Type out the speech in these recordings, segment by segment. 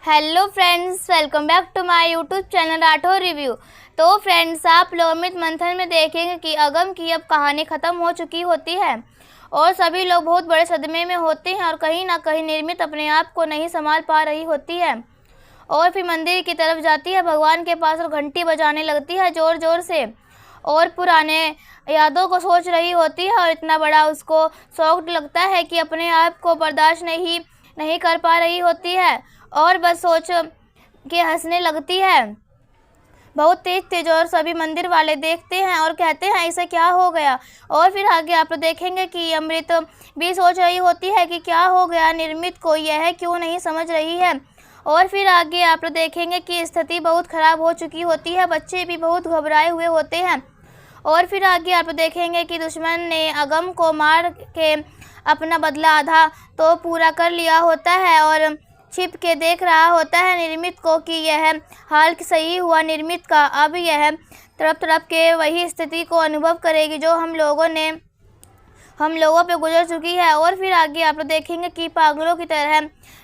Hello friends, welcome back to my YouTube channel Rathore review. तो friends, आप लोग अमृत मंथन में देखेंगे कि अगम की अब कहानी ख़त्म हो चुकी होती है और सभी लोग बहुत बड़े सदमे में होते हैं और कहीं ना कहीं निर्मित अपने आप को नहीं संभाल पा रही होती है और फिर मंदिर की तरफ जाती है भगवान के पास और घंटी बजाने लगती है ज़ोर ज़ोर से और पुराने यादों को सोच रही होती है और इतना बड़ा उसको शौक लगता है कि अपने आप को बर्दाश्त नहीं कर पा रही होती है और बस सोच के हंसने लगती है बहुत तेज। और सभी मंदिर वाले देखते हैं और कहते हैं इसे क्या हो गया। और फिर आगे आप देखेंगे कि अमृत भी सोच रही होती है कि क्या हो गया निर्मित को, यह क्यों नहीं समझ रही है। और फिर आगे आप देखेंगे कि स्थिति बहुत ख़राब हो चुकी होती है, बच्चे भी बहुत घबराए हुए होते हैं। और फिर आगे आप देखेंगे कि दुश्मन ने अगम को मार के अपना बदला आधा तो पूरा कर लिया होता है और छिप के देख रहा होता है निर्मित को कि यह हाल सही हुआ निर्मित का। अब यह तड़प के वही स्थिति को अनुभव करेगी जो हम लोगों पे गुजर चुकी है। और फिर आगे आप देखेंगे कि पागलों की तरह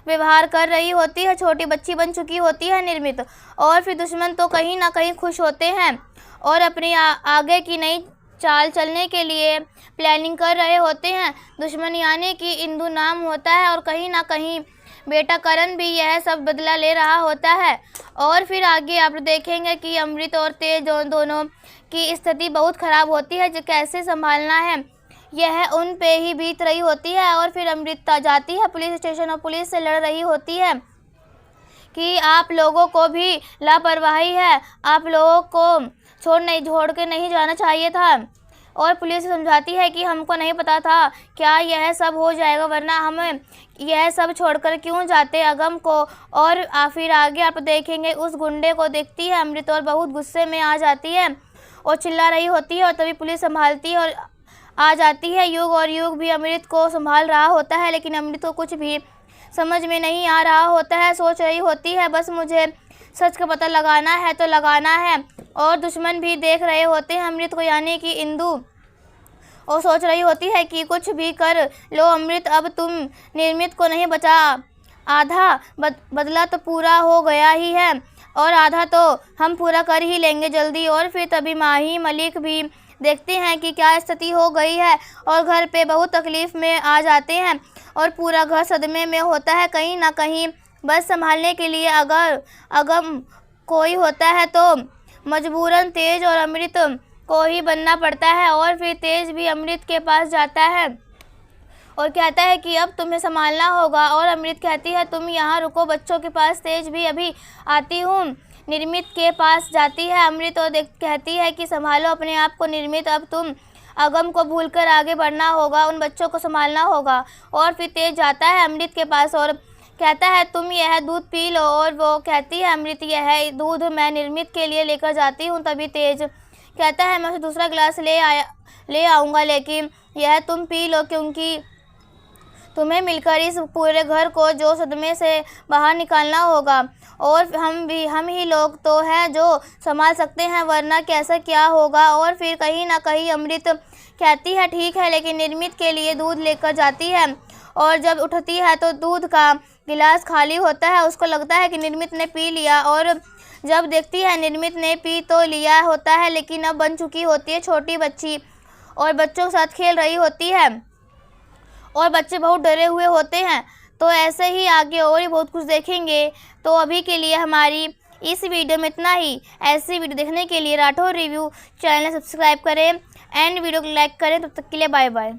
व्यवहार कर रही होती है, छोटी बच्ची बन चुकी होती है निर्मित। और फिर दुश्मन तो कहीं ना कहीं खुश होते हैं और अपनी आगे की नई चाल चलने के लिए प्लानिंग कर रहे होते हैं। दुश्मन यानी कि इंदु नाम होता है और कहीं ना कहीं बेटा करण भी यह सब बदला ले रहा होता है। और फिर आगे आप देखेंगे कि अमृत और तेज दोनों की स्थिति बहुत ख़राब होती है, जो कैसे संभालना है यह उन पे ही बीत रही होती है। और फिर अमृत जाती है पुलिस स्टेशन और पुलिस से लड़ रही होती है कि आप लोगों को भी लापरवाही है, आप लोगों को छोड़ के नहीं जाना चाहिए था। और पुलिस समझाती है कि हमको नहीं पता था क्या यह सब हो जाएगा, वरना हम यह सब छोड़कर क्यों जाते अगम को। और फिर आगे आप देखेंगे उस गुंडे को देखती है अमृत और बहुत गुस्से में आ जाती है और चिल्ला रही होती है और तभी पुलिस संभालती है और आ जाती है। युग भी अमृत को संभाल रहा होता है, लेकिन अमृत को कुछ भी समझ में नहीं आ रहा होता है। सोच रही होती है बस मुझे सच का पता लगाना है तो लगाना है। और दुश्मन भी देख रहे होते हैं अमृत को यानी कि इंदु, और सोच रही होती है कि कुछ भी कर लो अमृत, अब तुम निर्मित को नहीं बचा, आधा बदला तो पूरा हो गया ही है और आधा तो हम पूरा कर ही लेंगे जल्दी। और फिर तभी माही मलिक भी देखते हैं कि क्या स्थिति हो गई है और घर पे बहुत तकलीफ़ में आ जाते हैं और पूरा घर सदमे में होता है। कहीं ना कहीं बस संभालने के लिए अगर अगम कोई होता है तो मजबूरन तेज और अमृत को ही बनना पड़ता है। और फिर तेज भी अमृत के पास जाता है और कहता है कि अब तुम्हें संभालना होगा और अमृत कहती है तुम यहाँ रुको बच्चों के पास, तेज भी अभी आती हूँ। निर्मित के पास जाती है अमृत और कहती है कि संभालो अपने आप को निर्मित, अब तुम अगम को भूलकर आगे बढ़ना होगा, उन बच्चों को संभालना होगा। और फिर तेज जाता है अमृत के पास और कहता है तुम यह दूध पी लो, और वो कहती है अमृत यह दूध मैं निर्मित के लिए लेकर जाती हूँ। तभी तेज कहता है मैं उसे दूसरा गिलास ले आऊँगा, लेकिन यह तुम पी लो क्योंकि तुम्हें मिलकर इस पूरे घर को जो सदमे से बाहर निकालना होगा और हम ही लोग तो हैं जो संभाल सकते हैं, वरना कैसा क्या होगा। और फिर कहीं ना कहीं अमृत कहती है ठीक है, लेकिन निर्मित के लिए दूध लेकर जाती है और जब उठती है तो दूध का गिलास खाली होता है। उसको लगता है कि निर्मित ने पी लिया और जब देखती है निर्मित ने पी तो लिया होता है, लेकिन अब बन चुकी होती है छोटी बच्ची और बच्चों के साथ खेल रही होती है और बच्चे बहुत डरे हुए होते हैं। तो ऐसे ही आगे और ही बहुत कुछ देखेंगे। तो अभी के लिए हमारी इस वीडियो में इतना ही। ऐसी वीडियो देखने के लिए राठौर रिव्यू चैनल सब्सक्राइब करें एंड वीडियो को लाइक करें। तब तक के लिए बाय बाय।